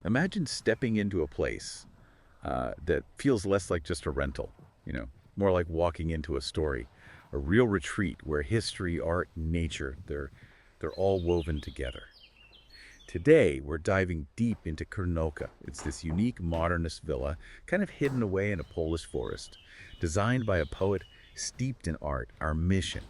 Imagine stepping into a place that feels less like just a rental, more like walking into a story, a real retreat where history, art, nature, they're all woven together. Today, we're diving deep into Krnoka. It's this unique modernist villa, kind of hidden away in a Polish forest, designed by a poet steeped in art. Our mission,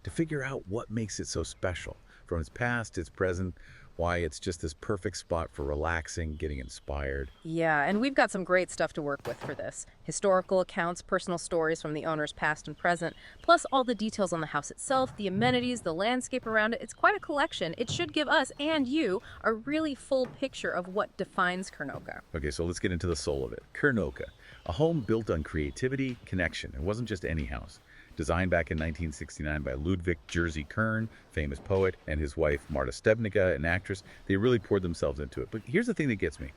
to figure out what makes it so special, from its past to its present, why it's just this perfect spot for relaxing, getting inspired. Yeah, and we've got some great stuff to work with for this. Historical accounts, personal stories from the owner's past and present, plus all the details on the house itself, the amenities, the landscape around it. It's quite a collection. It should give us and you a really full picture of what defines Krnoka. Okay, so let's get into the soul of it. Krnoka, a home built on creativity, connection. It wasn't just any house. Designed back in 1969 by Ludwika Jerzego Kerna, famous poet, and his wife Martą Stebnicką, an actress. They really poured themselves into it. But here's the thing that gets me.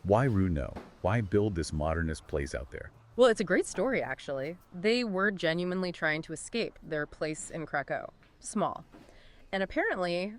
Why Runo? Why build this modernist place out there? Well, it's a great story, actually. They were genuinely trying to escape their place in Krakow. Small. And apparently,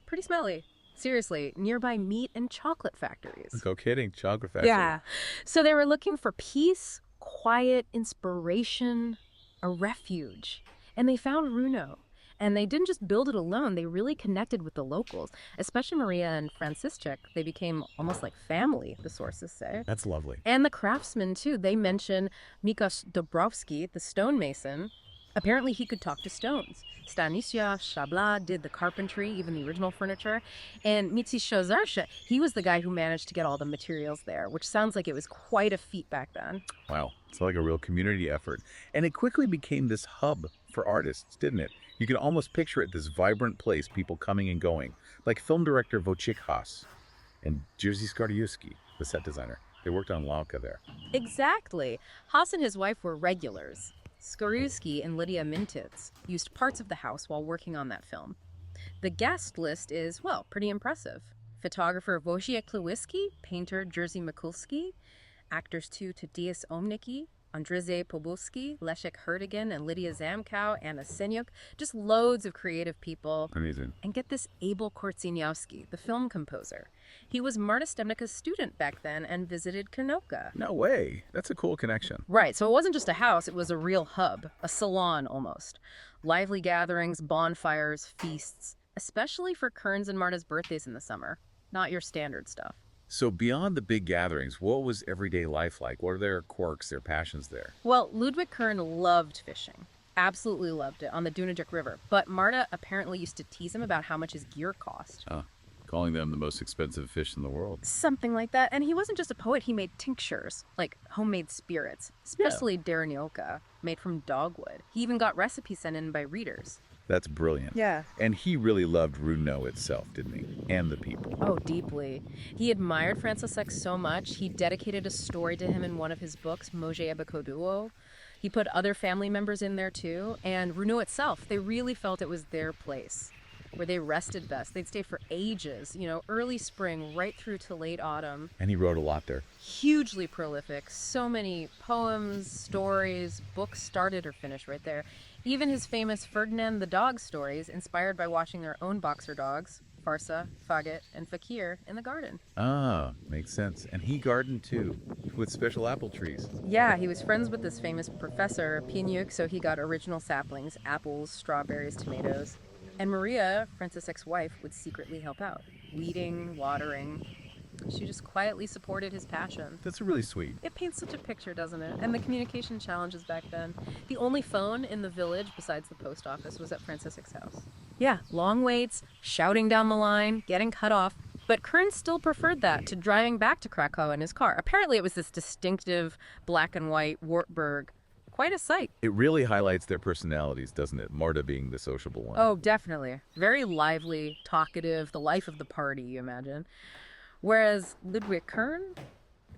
pretty smelly. Seriously, nearby meat and chocolate factories. No kidding, chocolate factory. Yeah. So they were looking for peace, quiet, inspiration, a refuge. And they found Runo. And they didn't just build it alone, they really connected with the locals, especially Maria and Franciszek. They became almost like family, the sources say. That's lovely. And the craftsmen, too. They mention Mikosz Dąbrowski, the stonemason. Apparently, he could talk to stones. Stanisław Szabla did the carpentry, even the original furniture. And Mieczysław Zarsza, he was the guy who managed to get all the materials there, which sounds like it was quite a feat back then. Wow, it's like a real community effort. And it quickly became this hub for artists, didn't it? You can almost picture it, this vibrant place, people coming and going. Like film director Wojciech Haas and Jerzy Skardziewski, the set designer. They worked on Lauka there. Exactly. Haas and his wife were regulars. Skardziewski and Lydia Mintitz used parts of the house while working on that film. The guest list is, well, pretty impressive. Photographer Wojciech Klewiski, painter Jerzy Mikulski, actors too Tadeusz Omnicki, Andrzej Pobulski, Leszek Herdigan, and Lydia Zamkow, Anna Senyuk, just loads of creative people. Amazing. And get this, Abel Korczeniowski, the film composer. He was Martą Stebnicka's student back then and visited Krnoka. No way. That's a cool connection. Right, so it wasn't just a house, it was a real hub, a salon almost. Lively gatherings, bonfires, feasts, especially for Kern's and Marta's birthdays in the summer. Not your standard stuff. So beyond the big gatherings, what was everyday life like? What are their quirks, their passions there? Well, Ludwik Kern loved fishing. Absolutely loved it on the Dunajec River. But Marta apparently used to tease him about how much his gear cost. Calling them the most expensive fish in the world. Something like that. And he wasn't just a poet, he made tinctures, like homemade spirits, especially Derenioka, made from dogwood. He even got recipes sent in by readers. That's brilliant. Yeah. And he really loved Runo itself, didn't he? And the people. Oh, deeply. He admired Franciszek so much, he dedicated a story to him in one of his books, Moje Abakoduo. He put other family members in there too. And Runo itself, they really felt it was their place, where they rested best. They'd stay for ages, early spring right through to late autumn. And he wrote a lot there. Hugely prolific. So many poems, stories, books started or finished right there. Even his famous Ferdinand the Dog stories, inspired by watching their own boxer dogs, Farsa, Faggot, and Fakir, in the garden. Makes sense. And he gardened too, with special apple trees. Yeah, he was friends with this famous professor, Pieniuk, so he got original saplings, apples, strawberries, tomatoes. And Maria, Franciszek's wife, would secretly help out, weeding, watering. She just quietly supported his passion. That's really sweet. It paints such a picture, doesn't it? And the communication challenges back then. The only phone in the village besides the post office was at Franciszek's house. Yeah, long waits, shouting down the line, getting cut off. But Kern still preferred that to driving back to Krakow in his car. Apparently it was this distinctive black and white Wartburg. Quite a sight. It really highlights their personalities, doesn't it? Marta being the sociable one. Oh, definitely. Very lively, talkative, the life of the party, you imagine. Whereas Ludwik Kern,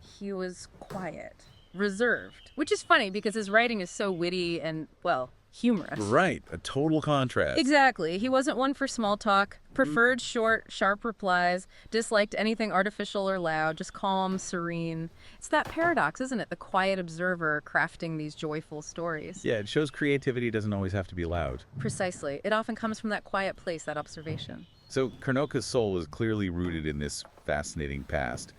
he was quiet, reserved, which is funny because his writing is so witty and, well, humorous. Right, a total contrast. Exactly. He wasn't one for small talk, preferred short, sharp replies, disliked anything artificial or loud, just calm, serene. It's that paradox, isn't it? The quiet observer crafting these joyful stories. Yeah, it shows creativity doesn't always have to be loud. Precisely. It often comes from that quiet place, that observation. So Krnoka's soul is clearly rooted in this fascinating past.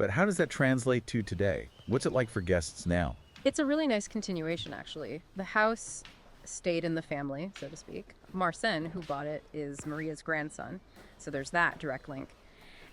But how does that translate to today? What's it like for guests now? It's a really nice continuation, actually. The house stayed in the family, so to speak. Marcin, who bought it, is Maria's grandson, so there's that direct link.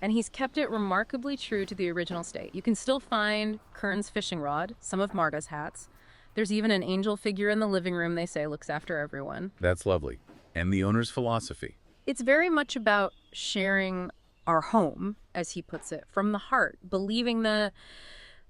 And he's kept it remarkably true to the original state. You can still find Kern's fishing rod, some of Marta's hats. There's even an angel figure in the living room they say looks after everyone. That's lovely. And the owner's philosophy. It's very much about sharing our home, as he puts it, from the heart, believing the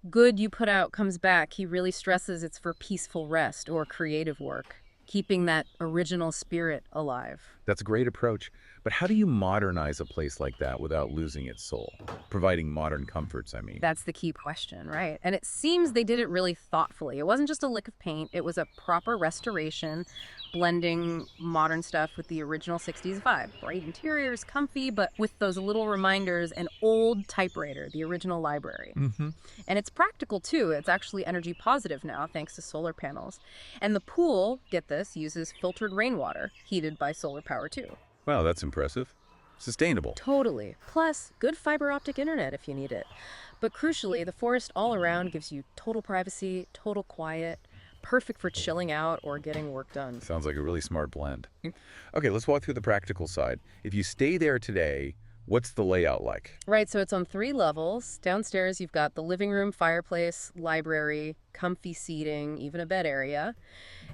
good you put out comes back. He really stresses it's for peaceful rest or creative work, keeping that original spirit alive. That's a great approach. But how do you modernize a place like that without losing its soul? Providing modern comforts, I mean. That's the key question, right? And it seems they did it really thoughtfully. It wasn't just a lick of paint. It was a proper restoration, blending modern stuff with the original 60s vibe. Bright interiors, comfy, but with those little reminders, an old typewriter, the original library. Mm-hmm. And it's practical, too. It's actually energy positive now, thanks to solar panels. And the pool, get this, uses filtered rainwater, heated by solar power, too. Wow, that's impressive. Sustainable. Totally. Plus, good fiber optic internet if you need it. But crucially, the forest all around gives you total privacy, total quiet, perfect for chilling out or getting work done. Sounds like a really smart blend. Okay, let's walk through the practical side. If you stay there today, what's the layout like? Right, so it's on 3 levels. Downstairs, you've got the living room, fireplace, library, comfy seating, even a bed area.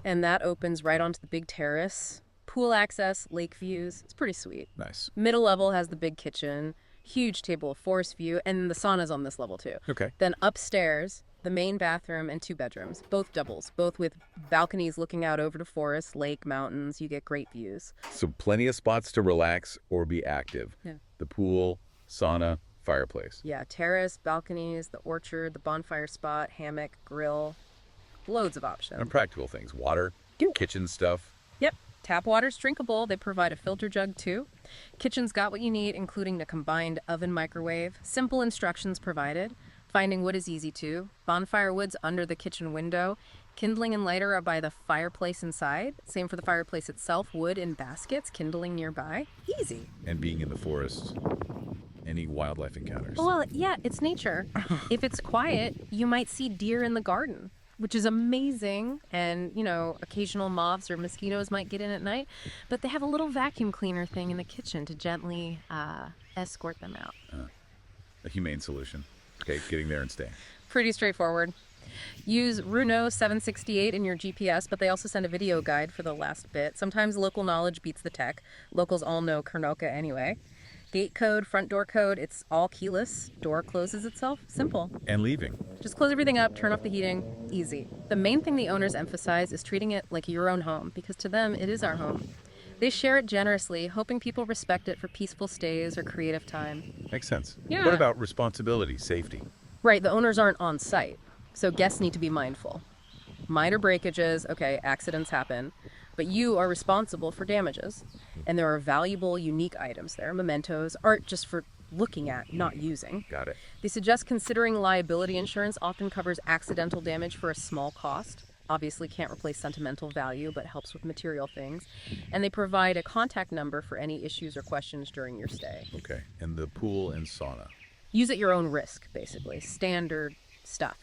And that opens right onto the big terrace. Pool access, lake views. It's pretty sweet. Nice. Middle level has the big kitchen, huge table of forest view, and the sauna's on this level too. Okay. Then upstairs, the main bathroom and 2 bedrooms, both doubles, both with balconies looking out over the forest, lake, mountains. You get great views. So plenty of spots to relax or be active. Yeah. The pool, sauna, fireplace. Yeah, terrace, balconies, the orchard, the bonfire spot, hammock, grill. Loads of options. And practical things. Water, kitchen stuff. Yep. Tap water's drinkable. They provide a filter jug too. Kitchen's got what you need, including the combined oven microwave. Simple instructions provided. Finding wood is easy too. Bonfire wood's under the kitchen window. Kindling and lighter are by the fireplace inside. Same for the fireplace itself. Wood in baskets, kindling nearby. Easy. And being in the forest. Any wildlife encounters? Well, yeah, it's nature. If it's quiet, you might see deer in the garden, which is amazing. And, occasional moths or mosquitoes might get in at night. But they have a little vacuum cleaner thing in the kitchen to gently escort them out. A humane solution. Okay, getting there and staying. Pretty straightforward. Use Runo 768 in your GPS, but they also send a video guide for the last bit. Sometimes local knowledge beats the tech. Locals all know Kernoka anyway. Gate code, front door code, it's all keyless. Door closes itself. Simple. And leaving. Just close everything up, turn off the heating. Easy. The main thing the owners emphasize is treating it like your own home, because to them, it is our home. They share it generously, hoping people respect it for peaceful stays or creative time. Makes sense. Yeah. What about responsibility, safety? Right, the owners aren't on site, so guests need to be mindful. Minor breakages, okay, accidents happen, but you are responsible for damages. And there are valuable, unique items there, mementos, art just for looking at, not using. Got it. They suggest considering liability insurance often covers accidental damage for a small cost. Obviously can't replace sentimental value, but helps with material things. And they provide a contact number for any issues or questions during your stay. Okay. And the pool and sauna. Use at your own risk, basically. Standard stuff.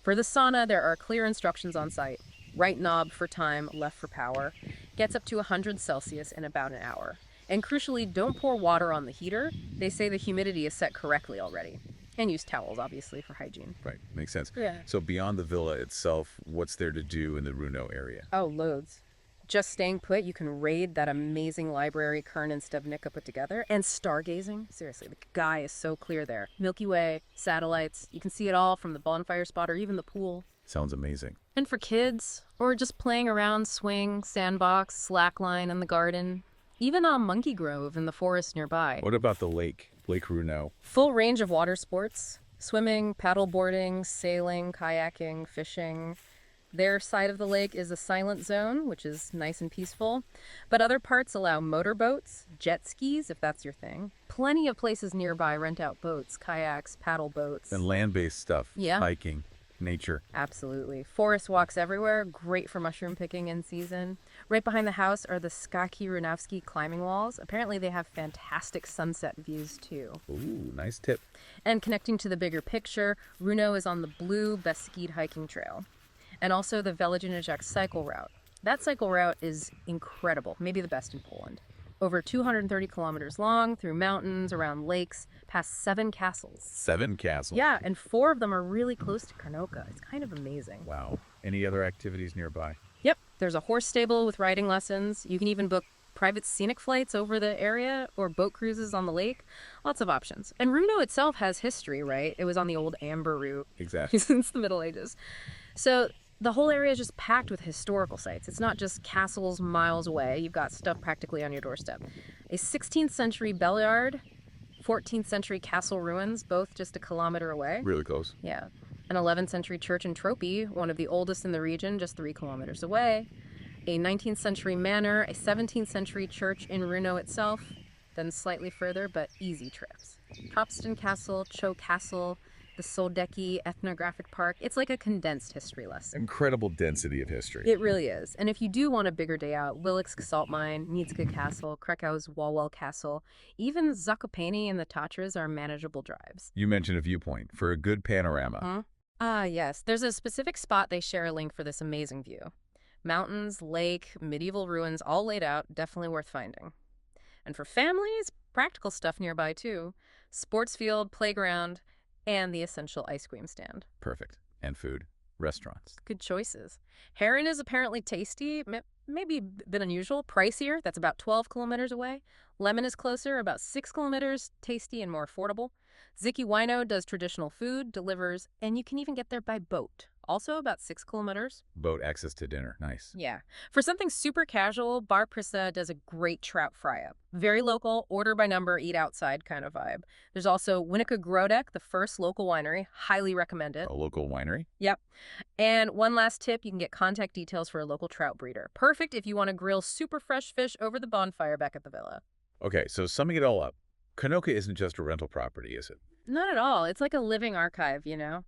For the sauna, there are clear instructions on site. Right knob for time, left for power. Gets up to 100 Celsius in about an hour. And crucially, don't pour water on the heater. They say the humidity is set correctly already. And use towels, obviously, for hygiene. Right. Makes sense. Yeah. So beyond the villa itself, what's there to do in the Runo area? Oh, loads. Just staying put, you can raid that amazing library Kern and Stebnicka put together. And stargazing. Seriously, the sky is so clear there. Milky Way, satellites. You can see it all from the bonfire spot or even the pool. Sounds amazing. And for kids, or just playing around, swing, sandbox, slackline in the garden. Even a monkey grove in the forest nearby. What about the lake? Lake Runo. Full range of water sports. Swimming, paddleboarding, sailing, kayaking, fishing. Their side of the lake is a silent zone, which is nice and peaceful. But other parts allow motorboats, jet skis, if that's your thing. Plenty of places nearby rent out boats, kayaks, paddle boats. And land-based stuff. Yeah. Hiking. nature. Absolutely. Forest walks everywhere, great for mushroom picking in season. Right behind the house are the Skaki Runavsky climbing walls. Apparently they have fantastic sunset views too. Ooh, nice tip. And connecting to the bigger picture, Runo is on the Blue Beskid hiking trail. And also the Veliginiczek cycle route. That cycle route is incredible, maybe the best in Poland. Over 230 kilometers long, through mountains, around lakes, past 7 castles. 7 castles. Yeah, and 4 of them are really close to Karnoka. It's kind of amazing. Wow. Any other activities nearby? Yep, there's a horse stable with riding lessons. You can even book private scenic flights over the area or boat cruises on the lake. Lots of options. And Runo itself has history, right? It was on the old Amber route Exactly. since the Middle Ages. So the whole area is just packed with historical sites. It's not just castles miles away. You've got stuff practically on your doorstep. A 16th century bellyard, 14th century castle ruins, both just a kilometer away. Really close. Yeah. An 11th century church in Tropy, one of the oldest in the region, just 3 kilometers away. A 19th century manor, a 17th century church in Runo itself, then slightly further, but easy trips. Tropston Castle, Cho Castle, the Soldeki Ethnographic Park. It's like a condensed history lesson. Incredible density of history. It really is. And if you do want a bigger day out, Willick's Salt Mine, Niedzke Castle, Krakow's Wawel Castle, even Zakopane and the Tatras are manageable drives. You mentioned a viewpoint for a good panorama. Huh? Ah, yes. There's a specific spot they share a link for this amazing view. Mountains, lake, medieval ruins, all laid out, definitely worth finding. And for families, practical stuff nearby too. Sports field, playground, and the essential ice cream stand. Perfect. And food. Restaurants. Good choices. Heron is apparently tasty, maybe a bit unusual, pricier. That's about 12 kilometers away. Lemon is closer, about 6 kilometers, tasty and more affordable. Ziki Wino does traditional food, delivers, and you can even get there by boat. Also about 6 kilometers. Boat access to dinner. Nice. Yeah. For something super casual, Bar Prissa does a great trout fry-up. Very local, order by number, eat outside kind of vibe. There's also Winnica Grodek, the first local winery. Highly recommend it. A local winery? Yep. And one last tip, you can get contact details for a local trout breeder. Perfect if you want to grill super fresh fish over the bonfire back at the villa. Okay, so summing it all up, Karnoka isn't just a rental property, is it? Not at all. It's like a living archive, you know?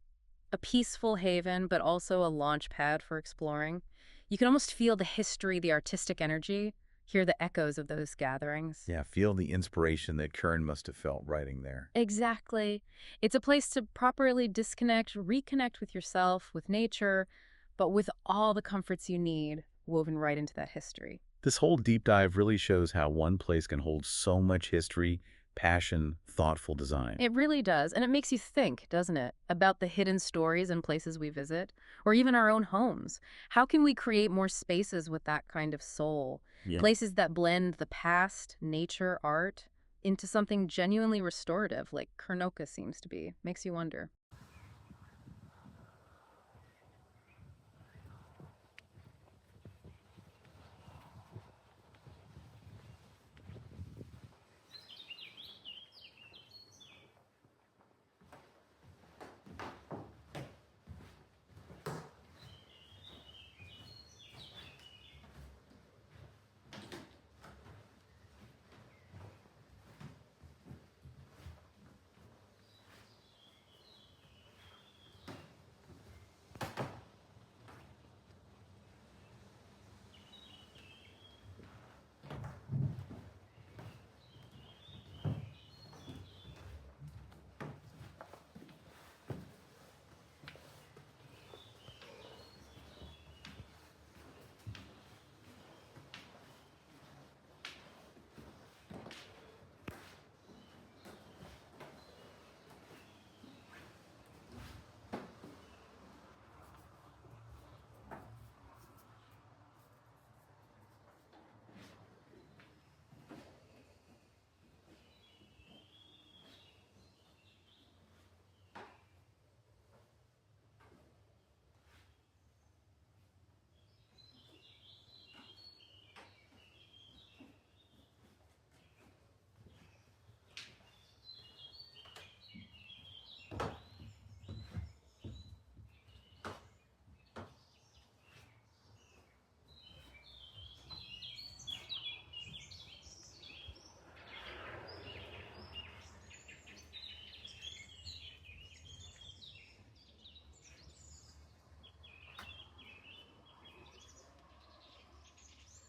A peaceful haven, but also a launch pad for exploring. You can almost feel the history, the artistic energy, hear the echoes of those gatherings. Yeah, feel the inspiration that Kern must have felt writing there. Exactly. It's a place to properly disconnect, reconnect with yourself, with nature, but with all the comforts you need woven right into that history. This whole deep dive really shows how one place can hold so much history, passion, thoughtful design. It really does, and it makes you think, doesn't it, about the hidden stories and places we visit, or even our own homes. How can we create more spaces with that kind of soul? Yeah. Places that blend the past, nature, art, into something genuinely restorative, like Karnoka seems to be. Makes you wonder.